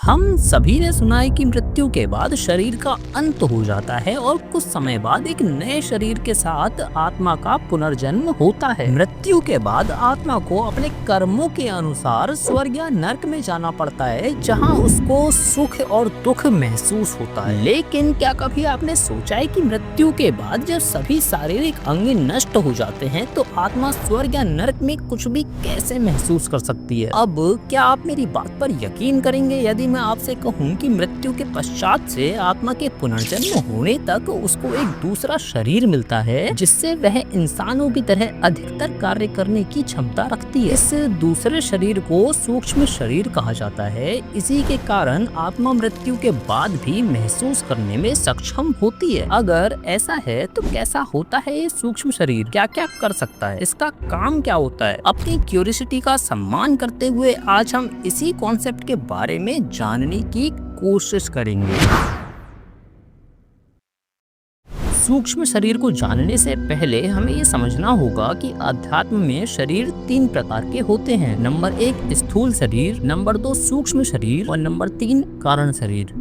हम सभी ने सुना है कि मृत्यु के बाद शरीर का अंत हो जाता है और कुछ समय बाद एक नए शरीर के साथ आत्मा का पुनर्जन्म होता है। मृत्यु के बाद आत्मा को अपने कर्मों के अनुसार स्वर्ग या नर्क में जाना पड़ता है, जहां उसको सुख और दुख महसूस होता है। लेकिन क्या कभी आपने सोचा है कि मृत्यु के बाद जब सभी शारीरिक अंग नष्ट हो जाते हैं तो आत्मा स्वर्ग या नर्क में कुछ भी कैसे महसूस कर सकती है? अब क्या आप मेरी बात पर यकीन करेंगे यदि मैं आपसे कहूं कि मृत्यु के पश्चात से आत्मा के पुनर्जन्म होने तक उसको एक दूसरा शरीर मिलता है, जिससे वह इंसानों की तरह अधिकतर कार्य करने की क्षमता रखती है। इस दूसरे शरीर को सूक्ष्म शरीर कहा जाता है। इसी के कारण आत्मा मृत्यु के बाद भी महसूस करने में सक्षम होती है। अगर ऐसा है तो कैसा होता है ये सूक्ष्म शरीर, क्या क्या कर सकता है, इसका काम क्या होता है? अपनी क्यूरियोसिटी का सम्मान करते हुए आज हम इसी कॉन्सेप्ट के बारे में जानने की कोशिश करेंगे। सूक्ष्म शरीर को जानने से पहले हमें ये समझना होगा कि अध्यात्म में शरीर 3 प्रकार के होते हैं। नंबर 1 स्थूल शरीर, नंबर 2 सूक्ष्म शरीर और नंबर 3 कारण शरीर।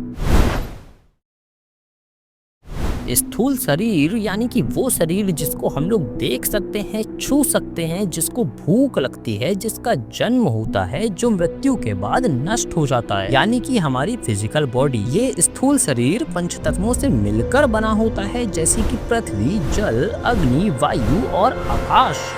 स्थूल शरीर यानी कि वो शरीर जिसको हम लोग देख सकते हैं, छू सकते हैं, जिसको भूख लगती है, जिसका जन्म होता है, जो मृत्यु के बाद नष्ट हो जाता है, यानी कि हमारी फिजिकल बॉडी। ये स्थूल शरीर पंचतत्वों से मिलकर बना होता है, जैसे कि पृथ्वी, जल, अग्नि, वायु और आकाश।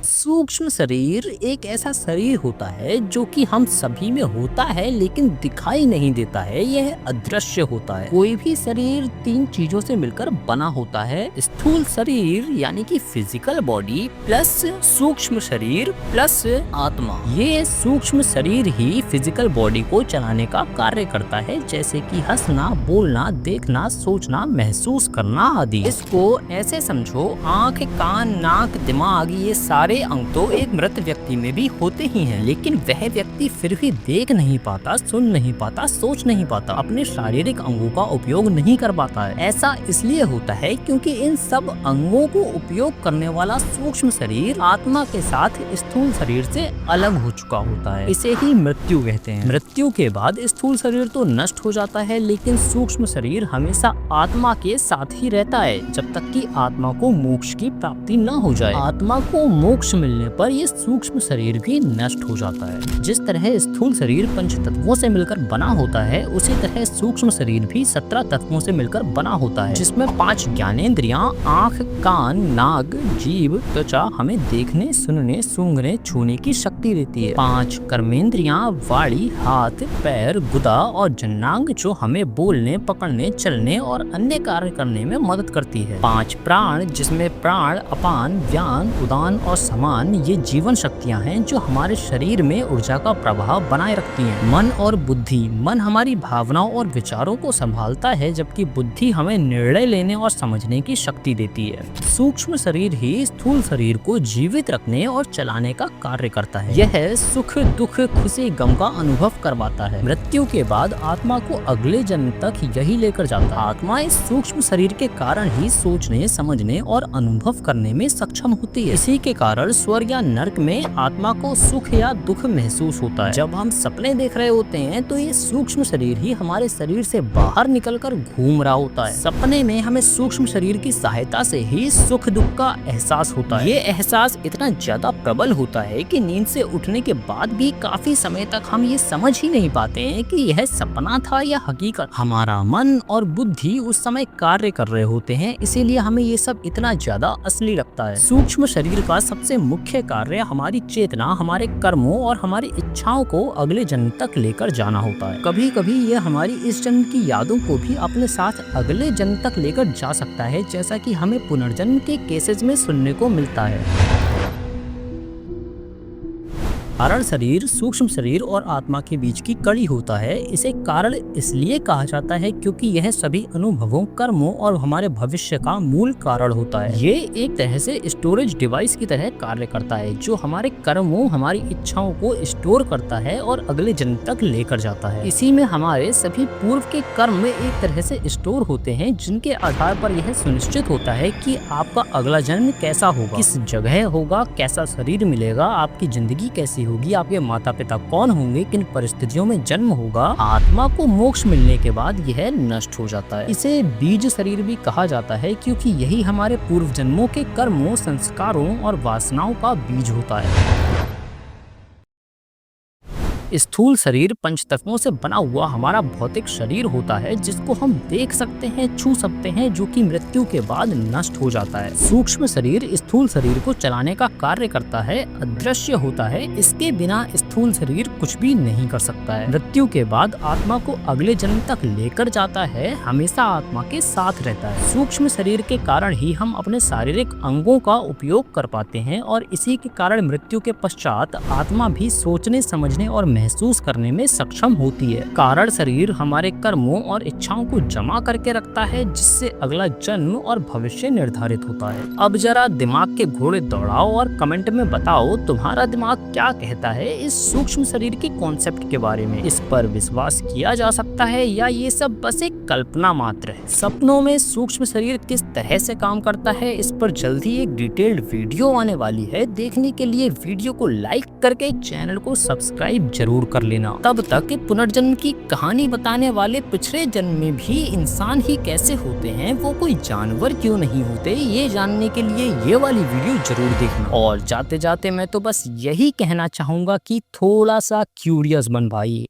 सूक्ष्म शरीर एक ऐसा शरीर होता है जो कि हम सभी में होता है लेकिन दिखाई नहीं देता है, यह अदृश्य होता है। कोई भी शरीर 3 चीजों से मिलकर बना होता है, स्थूल शरीर यानी कि फिजिकल बॉडी प्लस सूक्ष्म शरीर प्लस आत्मा। ये सूक्ष्म शरीर ही फिजिकल बॉडी को चलाने का कार्य करता है, जैसे कि हंसना, बोलना, देखना, सोचना, महसूस करना आदि। इसको ऐसे समझो, आँख, कान, नाक, दिमाग, ये सारे तो एक मृत व्यक्ति में भी होते ही हैं, लेकिन वह व्यक्ति फिर भी देख नहीं पाता, सुन नहीं पाता, सोच नहीं पाता, अपने शारीरिक अंगों का उपयोग नहीं कर पाता है। ऐसा इसलिए होता है क्योंकि इन सब अंगों को उपयोग करने वाला सूक्ष्म शरीर आत्मा के साथ स्थूल शरीर से अलग हो चुका होता है। इसे ही मृत्यु कहते हैं। मृत्यु के बाद स्थूल शरीर तो नष्ट हो जाता है, लेकिन सूक्ष्म शरीर हमेशा आत्मा के साथ ही रहता है जब तक कि आत्मा को मोक्ष की प्राप्ति न हो जाए। आत्मा को मोक्ष मिलने पर ये सूक्ष्म शरीर भी नष्ट हो जाता है। जिस तरह स्थूल शरीर पंचतत्वों से मिलकर बना होता है, उसी तरह सूक्ष्म शरीर भी 17 तत्वों से मिलकर बना होता है, जिसमें 5 ज्ञानेंद्रियां, आँख, कान, नाक, जीभ, त्वचा हमें देखने, सुनने, सूंघने, छूने की शक्ति देती है। 5 कर्मेंद्रियां, वाणी, हाथ, पैर, गुदा और जन्नांग जो हमें बोलने, पकड़ने, चलने और अन्य कार्य करने में मदद करती है। 5 प्राण, जिसमें प्राण, अपान, व्यान, उदान और समान, ये जीवन शक्तियां हैं जो हमारे शरीर में ऊर्जा का प्रभाव बनाए रखती हैं। मन और बुद्धि, मन हमारी भावनाओं और विचारों को संभालता है, जबकि बुद्धि हमें निर्णय लेने और समझने की शक्ति देती है। सूक्ष्म शरीर ही स्थूल शरीर को जीवित रखने और चलाने का कार्य करता है। यह सुख, दुख, खुशी, गम का अनुभव करवाता है। मृत्यु के बाद आत्मा को अगले जन्म तक यही लेकर जाता है। आत्मा इस सूक्ष्म शरीर के कारण ही सोचने, समझने और अनुभव करने में सक्षम होती है। इसी के कारण स्वर्ग या नर्क में आत्मा को सुख या दुख महसूस होता है। जब हम सपने देख रहे होते हैं तो ये सूक्ष्म शरीर ही हमारे शरीर से बाहर निकलकर घूम रहा होता है। सपने में हमें सूक्ष्म शरीर की सहायता से ही सुख दुख का एहसास होता है। ये एहसास इतना ज्यादा प्रबल होता है कि नींद से उठने के बाद भी काफी समय तक हम ये समझ ही नहीं पाते हैं कि यह सपना था या हकीकत। हमारा मन और बुद्धि उस समय कार्य कर रहे होते हैं, इसीलिए हमें ये सब इतना ज्यादा असली लगता है। सूक्ष्म शरीर का सबसे मुख्य कार्य हमारी चेतना, हमारे कर्मों और हमारी इच्छाओं को अगले जन्म तक लेकर जाना होता है। कभी कभी ये हमारी इस जन्म की यादों को भी अपने साथ अगले जन्म तक लेकर जा सकता है, जैसा कि हमें पुनर्जन्म के केसेस में सुनने को मिलता है। कारण शरीर सूक्ष्म शरीर और आत्मा के बीच की कड़ी होता है। इसे कारण इसलिए कहा जाता है क्योंकि यह सभी अनुभवों, कर्मों और हमारे भविष्य का मूल कारण होता है। ये एक तरह से स्टोरेज डिवाइस की तरह कार्य करता है, जो हमारे कर्मों, हमारी इच्छाओं को स्टोर करता है और अगले जन्म तक लेकर जाता है। इसी में हमारे सभी पूर्व के कर्म एक तरह से स्टोर होते हैं, जिनके आधार पर यह सुनिश्चित होता है कि आपका अगला जन्म कैसा होगा, किस जगह होगा, कैसा शरीर मिलेगा, आपकी जिंदगी कैसी होगी, आपके माता पिता कौन होंगे, किन परिस्थितियों में जन्म होगा, आत्मा को मोक्ष मिलने के बाद यह नष्ट हो जाता है। इसे बीज शरीर भी कहा जाता है क्योंकि यही हमारे पूर्व जन्मों के कर्मों, संस्कारों और वासनाओं का बीज होता है। स्थूल शरीर पंच तत्वों से बना हुआ हमारा भौतिक शरीर होता है जिसको हम देख सकते हैं, छू सकते हैं, जो कि मृत्यु के बाद नष्ट हो जाता है। सूक्ष्म शरीर स्थूल शरीर को चलाने का कार्य करता है, अदृश्य होता है। इसके बिना स्थूल शरीर कुछ भी नहीं कर सकता है। मृत्यु के बाद आत्मा को अगले जन्म तक लेकर जाता है, हमेशा आत्मा के साथ रहता है। सूक्ष्म शरीर के कारण ही हम अपने शारीरिक अंगों का उपयोग कर पाते हैं और इसी के कारण मृत्यु के पश्चात आत्मा भी सोचने, समझने और महसूस करने में सक्षम होती है। कारण शरीर हमारे कर्मों और इच्छाओं को जमा करके रखता है जिससे अगला जन्म और भविष्य निर्धारित होता है। अब जरा दिमाग के घोड़े दौड़ाओ और कमेंट में बताओ तुम्हारा दिमाग क्या कहता है इस सूक्ष्म शरीर के कॉन्सेप्ट के बारे में। इस पर विश्वास किया जा सकता है या ये सब बस एक कल्पना मात्र है। सपनों में सूक्ष्म शरीर किस तरह से काम करता है, इस पर जल्दी एक डिटेल्ड वीडियो आने वाली है। देखने के लिए वीडियो को लाइक करके चैनल को सब्सक्राइब जरूर कर लेना। तब तक पुनर्जन्म की कहानी बताने वाले पिछले जन्म में भी इंसान ही कैसे होते हैं, वो कोई जानवर क्यों नहीं होते, ये जानने के लिए ये वाली वीडियो जरूर देखना। और जाते जाते मैं तो बस यही कहना चाहूंगा कि थोड़ा सा क्यूरियस बन भाई।